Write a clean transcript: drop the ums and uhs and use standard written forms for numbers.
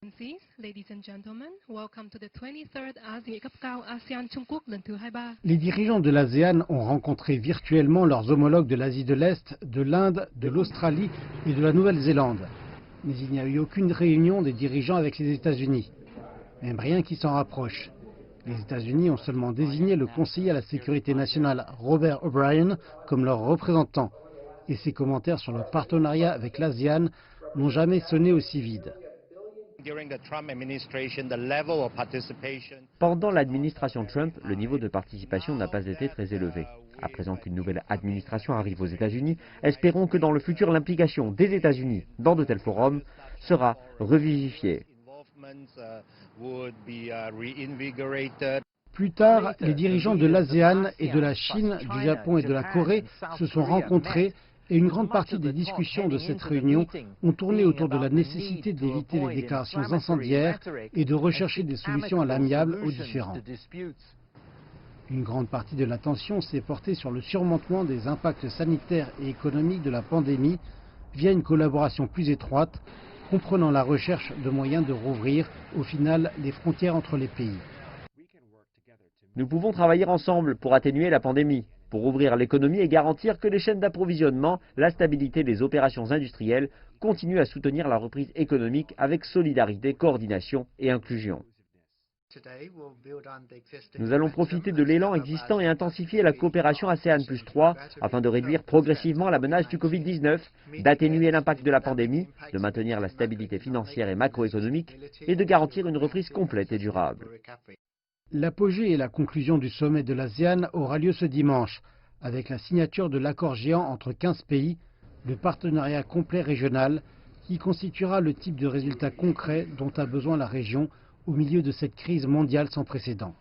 Ladies and gentlemen, welcome to the 23rd ASEAN cấp cao ASEAN Trung Quốc lần thứ 23. Les dirigeants de l'ASEAN ont rencontré virtuellement leurs homologues de l'Asie de l'Est, de l'Inde, de l'Australie et de la Nouvelle-Zélande. Mais il n'y a eu aucune réunion des dirigeants avec les États-Unis. Même rien qui s'en rapproche. Les États-Unis ont seulement désigné le conseiller à la sécurité nationale Robert O'Brien comme leur représentant. Et ses commentaires sur le partenariat avec l'ASEAN n'ont jamais sonné aussi vide. Pendant l'administration Trump, le niveau de participation n'a pas été très élevé. À présent qu'une nouvelle administration arrive aux États-Unis, espérons que dans le futur, l'implication des États-Unis dans de tels forums sera revivifiée. Plus tard, les dirigeants de l'ASEAN et de la Chine, du Japon et de la Corée se sont rencontrés et une grande partie des discussions de cette réunion ont tourné autour de la nécessité d'éviter les déclarations incendiaires et de rechercher des solutions à l'amiable aux différends. Une grande partie de l'attention s'est portée sur le surmontement des impacts sanitaires et économiques de la pandémie via une collaboration plus étroite, comprenant la recherche de moyens de rouvrir, au final, les frontières entre les pays. Nous pouvons travailler ensemble pour atténuer la pandémie, pour ouvrir l'économie et garantir que les chaînes d'approvisionnement, la stabilité des opérations industrielles continuent à soutenir la reprise économique avec solidarité, coordination et inclusion. Nous allons profiter de l'élan existant et intensifier la coopération ASEAN+3 afin de réduire progressivement la menace du Covid-19, d'atténuer l'impact de la pandémie, de maintenir la stabilité financière et macroéconomique et de garantir une reprise complète et durable. L'apogée et la conclusion du sommet de l'ASEAN aura lieu ce dimanche, avec la signature de l'accord géant entre 15 pays, le partenariat complet régional, qui constituera le type de résultat concret dont a besoin la région au milieu de cette crise mondiale sans précédent.